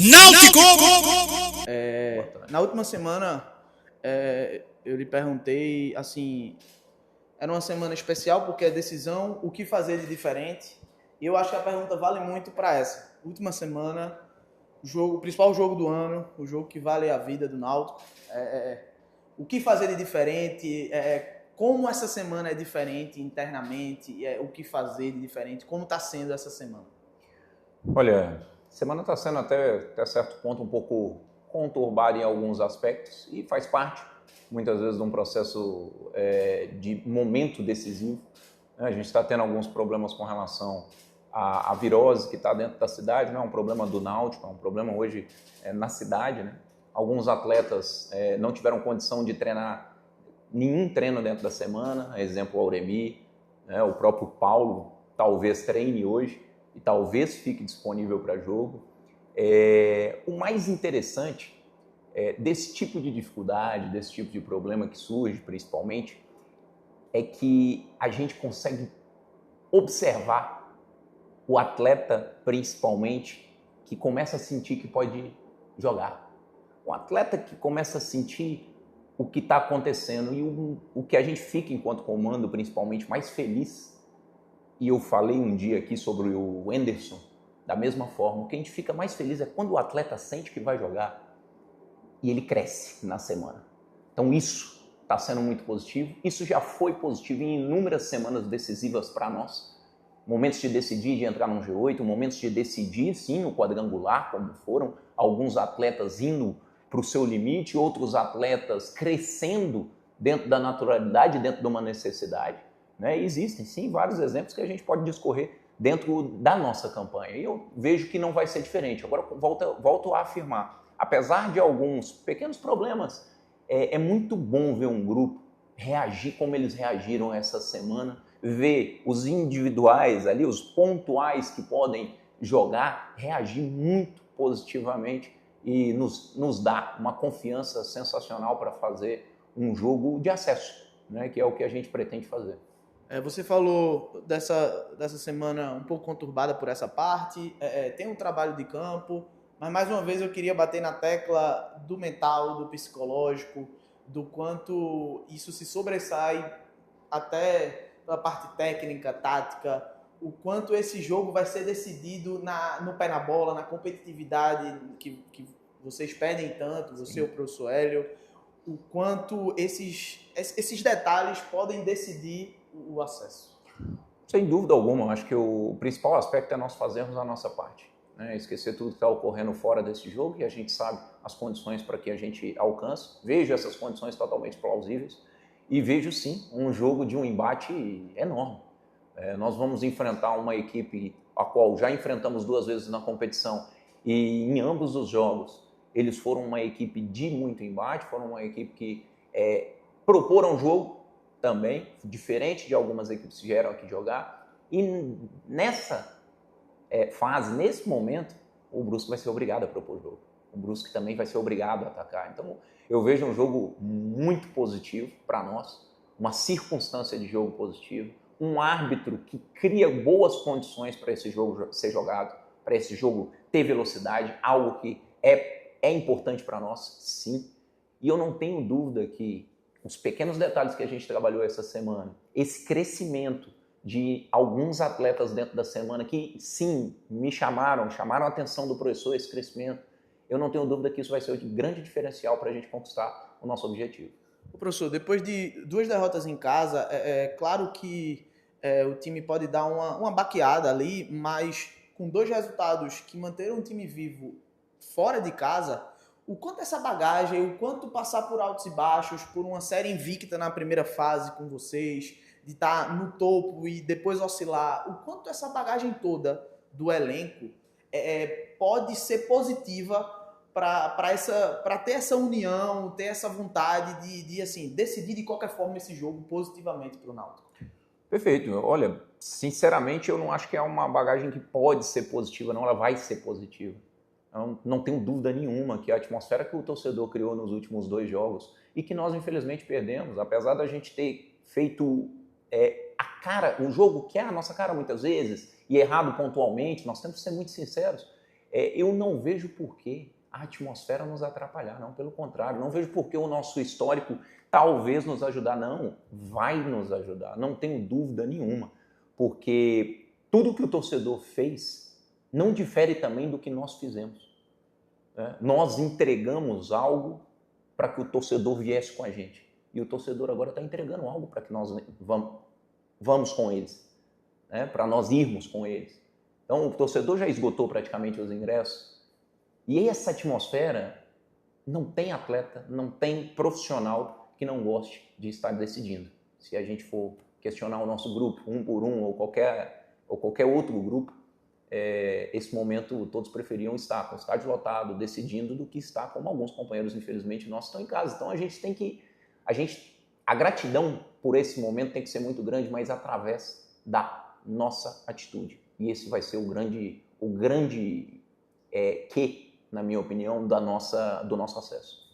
Náutico! Na última semana, eu lhe perguntei, assim, era uma semana especial porque é decisão, o que fazer de diferente? E eu acho que a pergunta vale muito para essa. Última semana, o principal jogo do ano, o jogo que vale a vida do Náutico. O que fazer de diferente? Como essa semana é diferente internamente? O que fazer de diferente? Como está sendo essa semana? Olha, a semana está sendo até certo ponto um pouco conturbada em alguns aspectos e faz parte, muitas vezes, de um processo de momento decisivo. A gente está tendo alguns problemas com relação à virose que está dentro da cidade, não é um problema do Náutico, é um problema hoje na cidade, né? Alguns atletas não tiveram condição de treinar nenhum treino dentro da semana, exemplo o Auremi, né? O próprio Paulo talvez treine hoje e talvez fique disponível para jogo. O mais interessante desse tipo de dificuldade, desse tipo de problema que surge principalmente, é que a gente consegue observar o atleta, principalmente, que começa a sentir que pode jogar. O atleta que começa a sentir o que está acontecendo e o que a gente fica, enquanto comando, principalmente, mais feliz. E eu falei um dia aqui sobre o Anderson, da mesma forma. O que a gente fica mais feliz é quando o atleta sente que vai jogar e ele cresce na semana. Então isso está sendo muito positivo. Isso já foi positivo em inúmeras semanas decisivas para nós. Momentos de decidir de entrar no G8, momentos de decidir, sim, no quadrangular, como foram. Alguns atletas indo para o seu limite, outros atletas crescendo dentro da naturalidade, dentro de uma necessidade. Né? Existem, sim, vários exemplos que a gente pode discorrer dentro da nossa campanha. E eu vejo que não vai ser diferente. Agora, volto a afirmar, apesar de alguns pequenos problemas, é muito bom ver um grupo reagir como eles reagiram essa semana, ver os individuais ali, os pontuais que podem jogar, reagir muito positivamente e nos dá uma confiança sensacional para fazer um jogo de acesso, né, que é o que a gente pretende fazer. Você falou dessa semana um pouco conturbada por essa parte, tem um trabalho de campo, mas mais uma vez eu queria bater na tecla do mental, do psicológico, do quanto isso se sobressai até pela parte técnica, tática, o quanto esse jogo vai ser decidido no pé na bola, na competitividade que vocês pedem tanto, você e o professor Hélio, o quanto esses detalhes podem decidir o acesso. Sem dúvida alguma, acho que o principal aspecto é nós fazermos a nossa parte. Né? Esquecer tudo que está ocorrendo fora desse jogo, e a gente sabe as condições para que a gente alcance. Vejo essas condições totalmente plausíveis e vejo sim um jogo de um embate enorme. Nós vamos enfrentar uma equipe a qual já enfrentamos 2 vezes na competição e em ambos os jogos eles foram uma equipe de muito embate, foram uma equipe que proporam jogo também, diferente de algumas equipes que vieram aqui jogar. E nessa fase, nesse momento, o Brusque vai ser obrigado a propor jogo. O Brusque também vai ser obrigado a atacar. Então, eu vejo um jogo muito positivo para nós, uma circunstância de jogo positivo, um árbitro que cria boas condições para esse jogo ser jogado, para esse jogo ter velocidade, algo que é importante para nós, sim. E eu não tenho dúvida que os pequenos detalhes que a gente trabalhou essa semana, esse crescimento de alguns atletas dentro da semana que, sim, me chamaram a atenção do professor, esse crescimento, eu não tenho dúvida que isso vai ser um grande diferencial para a gente conquistar o nosso objetivo. Professor, depois de 2 derrotas em casa, claro que o time pode dar uma baqueada ali, mas com 2 resultados que manteram o time vivo fora de casa, o quanto essa bagagem, o quanto passar por altos e baixos, por uma série invicta na primeira fase com vocês, de estar no topo e depois oscilar, o quanto essa bagagem toda do elenco pode ser positiva para ter essa união, ter essa vontade de assim, decidir de qualquer forma esse jogo positivamente para o Náutico. Perfeito. Olha, sinceramente, eu não acho que é uma bagagem que pode ser positiva, não, ela vai ser positiva. Eu não tenho dúvida nenhuma que a atmosfera que o torcedor criou nos últimos 2 jogos e que nós, infelizmente, perdemos, apesar da gente ter feito a cara, o jogo que é a nossa cara muitas vezes, e errado pontualmente, nós temos que ser muito sinceros, eu não vejo por que a atmosfera nos atrapalhar, não, pelo contrário, não vejo por que o nosso histórico talvez nos ajudar, não, vai nos ajudar, não tenho dúvida nenhuma, porque tudo que o torcedor fez não difere também do que nós fizemos. Nós entregamos algo para que o torcedor viesse com a gente, e o torcedor agora está entregando algo para que nós vamos com eles, para nós irmos com eles. Então o torcedor já esgotou praticamente os ingressos, e essa atmosfera não tem atleta, não tem profissional que não goste de estar decidindo. Se a gente for questionar o nosso grupo, um por um, ou qualquer outro grupo, esse momento todos preferiam estar com o estádio lotado, decidindo, do que estar como alguns companheiros, infelizmente, nossos estão em casa. Então a gente tem que... A gratidão por esse momento tem que ser muito grande, mas através da nossa atitude. E esse vai ser o grande na minha opinião, do nosso acesso.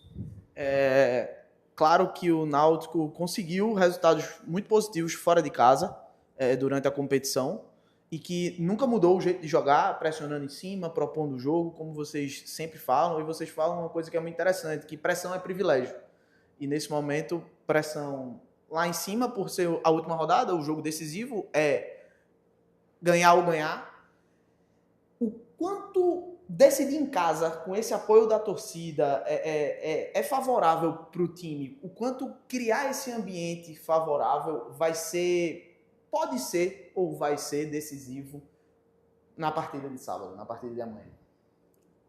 Claro que o Náutico conseguiu resultados muito positivos fora de casa durante a competição e que nunca mudou o jeito de jogar, pressionando em cima, propondo o jogo, como vocês sempre falam, e vocês falam uma coisa que é muito interessante, que pressão é privilégio. E nesse momento, pressão lá em cima, por ser a última rodada, o jogo decisivo, é ganhar ou ganhar. O quanto decidir em casa, com esse apoio da torcida, é favorável para o time? O quanto criar esse ambiente favorável pode ser ou vai ser decisivo na partida de sábado, na partida de amanhã?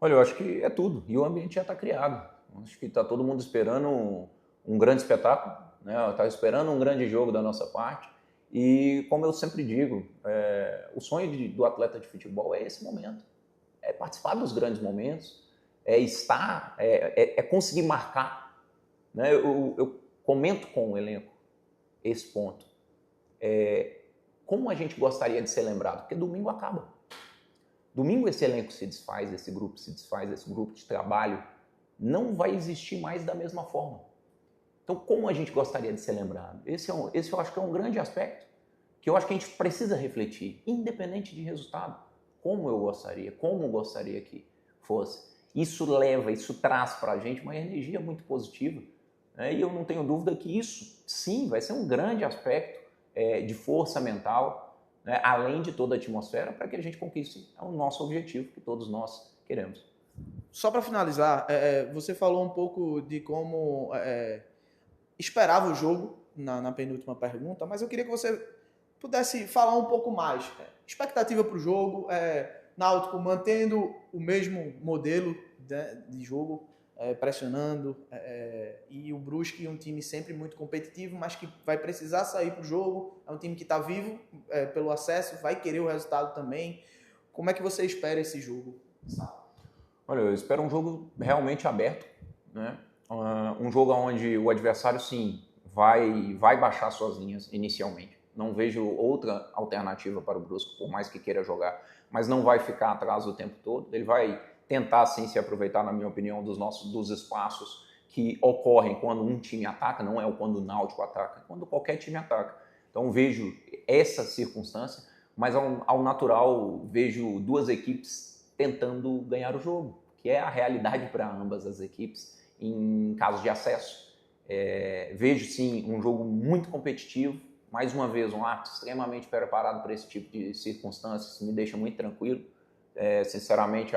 Olha, eu acho que é tudo. E o ambiente já está criado. Acho que está todo mundo esperando um grande espetáculo, né? Está esperando um grande jogo da nossa parte. E, como eu sempre digo, o sonho do atleta de futebol é esse momento. É participar dos grandes momentos, conseguir marcar. Né? Eu comento com o elenco esse ponto. Como a gente gostaria de ser lembrado? Porque domingo acaba. Domingo esse elenco se desfaz, esse grupo se desfaz, esse grupo de trabalho não vai existir mais da mesma forma. Então, como a gente gostaria de ser lembrado? Esse eu acho que é um grande aspecto, que eu acho que a gente precisa refletir, independente de resultado. Como gostaria que fosse. Isso traz para a gente uma energia muito positiva. Né? E eu não tenho dúvida que isso, sim, vai ser um grande aspecto de força mental, né? Além de toda a atmosfera, para que a gente conquiste o nosso objetivo, que todos nós queremos. Só para finalizar, você falou um pouco de como esperava o jogo na penúltima pergunta, mas eu queria que você pudesse falar um pouco mais. Expectativa para o jogo, Náutico mantendo o mesmo modelo de jogo, pressionando, e o Brusque, um time sempre muito competitivo, mas que vai precisar sair para o jogo, é um time que está vivo pelo acesso, vai querer o resultado também. Como é que você espera esse jogo? Olha, eu espero um jogo realmente aberto, né? Um jogo onde o adversário, sim, vai baixar suas linhas inicialmente. Não vejo outra alternativa para o Brusque, por mais que queira jogar, mas não vai ficar atrás o tempo todo. Ele vai tentar, sim, se aproveitar, na minha opinião, dos espaços que ocorrem quando um time ataca, não é quando o Náutico ataca, é quando qualquer time ataca. Então vejo essa circunstância, mas ao natural vejo duas equipes tentando ganhar o jogo, que é a realidade para ambas as equipes em caso de acesso. Vejo, sim, um jogo muito competitivo. Mais uma vez, um árbitro extremamente preparado para esse tipo de circunstâncias, me deixa muito tranquilo. Sinceramente,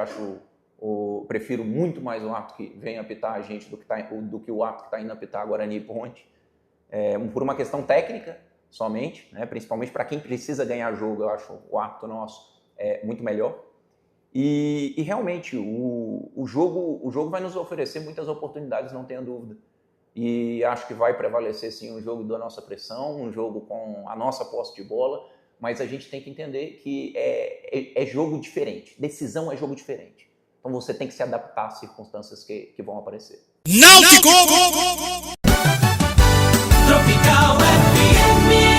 prefiro muito mais o árbitro que vem apitar a gente do que o árbitro que está indo apitar Guarani e Ponte. Por uma questão técnica somente, né? Principalmente para quem precisa ganhar jogo, eu acho o árbitro nosso muito melhor. E realmente, o jogo vai nos oferecer muitas oportunidades, não tenha dúvida. E acho que vai prevalecer, sim, um jogo da nossa pressão, um jogo com a nossa posse de bola, mas a gente tem que entender que é jogo diferente. Decisão é jogo diferente. Então você tem que se adaptar às circunstâncias que vão aparecer. Náutico! Tropical FM.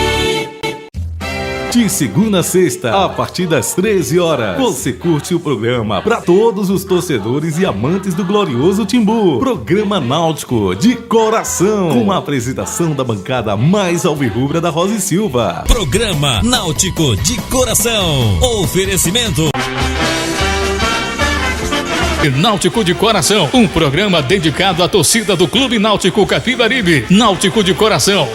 De segunda a sexta, a partir das 13 horas, você curte o programa para todos os torcedores e amantes do glorioso Timbu. Programa Náutico de Coração, com a apresentação da bancada mais alvirrubra da Rosa e Silva. Programa Náutico de Coração. Oferecimento Náutico de Coração, um programa dedicado à torcida do Clube Náutico Capibaribe. Náutico de Coração.